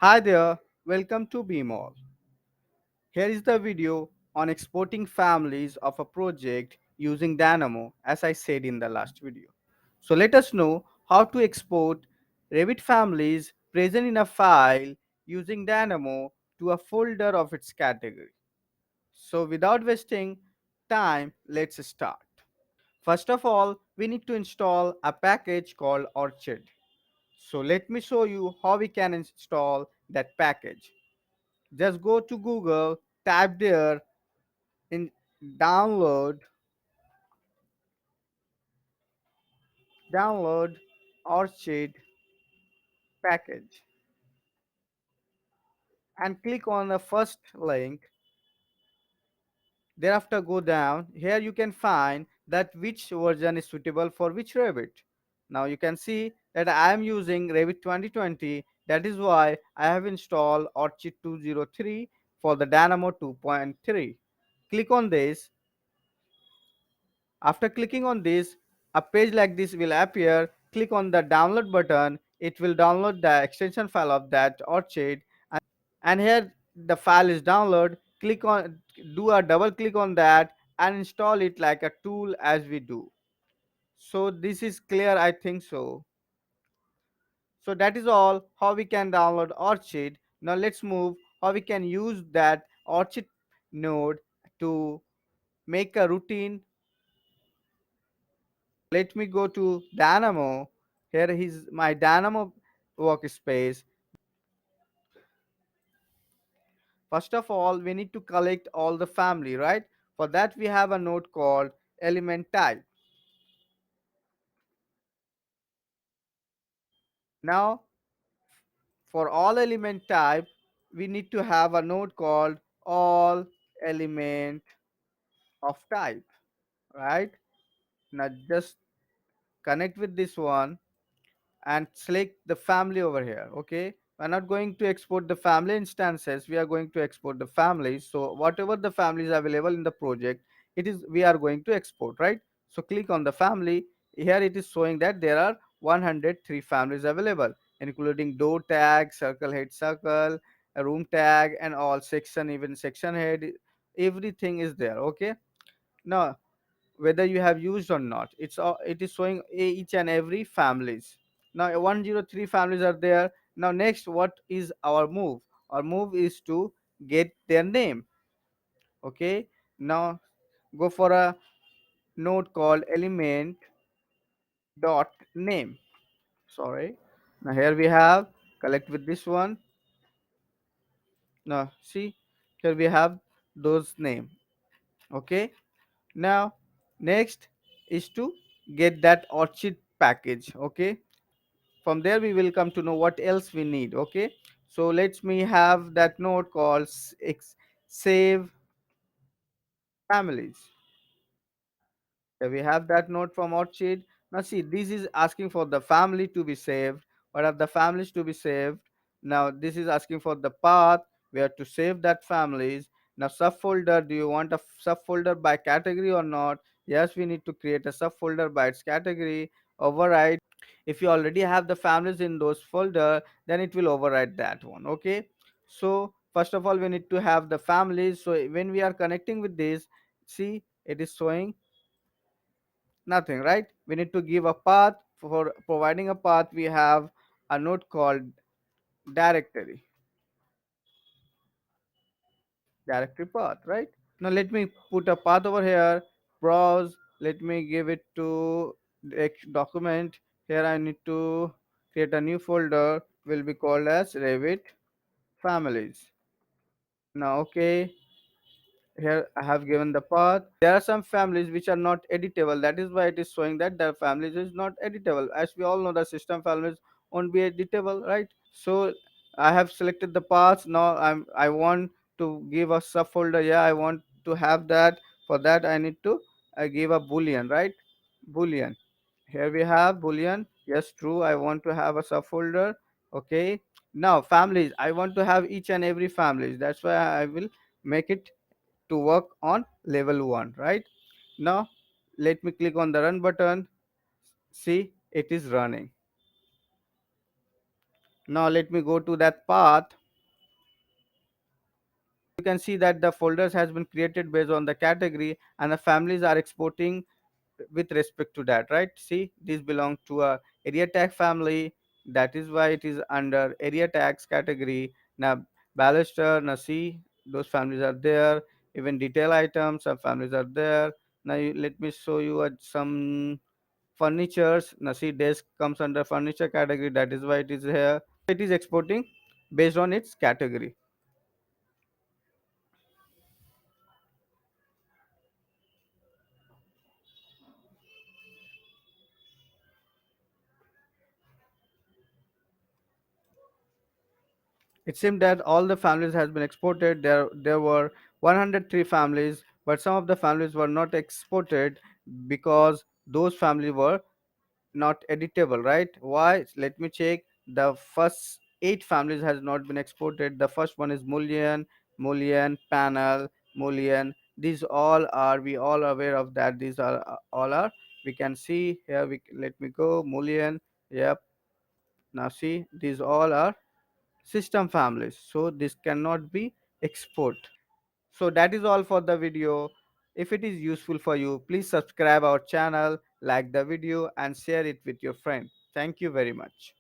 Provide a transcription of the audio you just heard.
Hi there, welcome to BMall. Here is the video on exporting families of a project using Dynamo as I said in the last video. So let us know how to export Revit families present in a file using Dynamo to a folder of its category. So without wasting time, let's start. First of all, we need to install a package called Orchid. So let me show you how we can install that package. Just go to Google, type there in download, download Orchid package and click on the first link. Thereafter go down. Here you can find that which version is suitable for which Revit. Now you can see that I am using Revit 2020. That is why I have installed Orchid 203 for the Dynamo 2.3. Click on this. After clicking on this, a page like this will appear. Click on the download button. It will download the extension file of that Orchid. And here the file is download. Click on, do a double click on that and install it like a tool as we do. So this is clear, I think so. So that is all how we can download Orchid. Now let's move how we can use that Orchid node to make a routine. Let me go to Dynamo. Here is my Dynamo workspace. First of all, we need to collect all the family, right? For that, we have a node called element type. Now, for all element type, we need to have a node called all element of type, right? Now, just connect with this one and select the family over here. Okay, we're not going to export the family instances, we are going to export the families. So whatever the families available in the project, it is we are going to export, right? So click on the family. Here it is showing that there are 103 families available, including door tag, circle head, circle, a room tag, and all section, even section head, everything is there. Okay, now whether you have used or not, it is showing each and every families. Now 103 families are there. Now next, what is our move? Our move is to get their name. Okay, now go for a node called element dot name. Sorry, now here we have collect with this one. Now see, here we have those name. Okay, now next is to get that Orchid package. Okay, from there we will come to know what else we need. Okay, so let me have that node called save families. Here we have that node from Orchid. Now see, this is asking for the family to be saved. What are the families to be saved? Now this is asking for the path where to save that families. Now subfolder, do you want a subfolder by category or not? Yes, we need to create a subfolder by its category. Override. If you already have the families in those folder, then it will override that one. Okay, so first of all we need to have the families. So when we are connecting with this, see, it is showing nothing, right? We need to give a path. For providing a path, we have a node called directory, directory path, right? Now let me put a path over here. Browse, let me give it to document. Here I need to create a new folder, will be called as Revit families. Now okay, here I have given the path. There are some families which are not editable. That is why it is showing that the families is not editable. As we all know, the system families won't be editable, right? So I have selected the paths. Now I want to give a subfolder. Yeah, I want to have that. For that I need to give a boolean, right? Boolean. Here we have boolean. Yes, true. I want to have a subfolder. Okay. Now families. I want to have each and every families. That's why I will make it to work on level 1, right? Now let me click on the run button. See, it is running. Now let me go to that path. You can see that the folders has been created based on the category and the families are exporting with respect to that, right? See, this belongs to a area tag family. That is why it is under area tags category. Now baluster, now see, those families are there. Even detail items, some families are there. Now let me show you some furnitures. Now see, desk comes under furniture category. That is why it is here. It is exporting based on its category. It seemed that all the families has been exported. There were 103 families, but some of the families were not exported because those families were not editable, right? Why? Let me check. The first 8 families has not been exported. The first one is Mullion, Panel, Mullion. These all are, we all aware of that. These are all are, we can see here. Let me go Mullion. Yep. Now see, these all are system families, so this cannot be export. So that is all for the video. If it is useful for you, please subscribe our channel, like the video and share it with your friend. Thank you very much.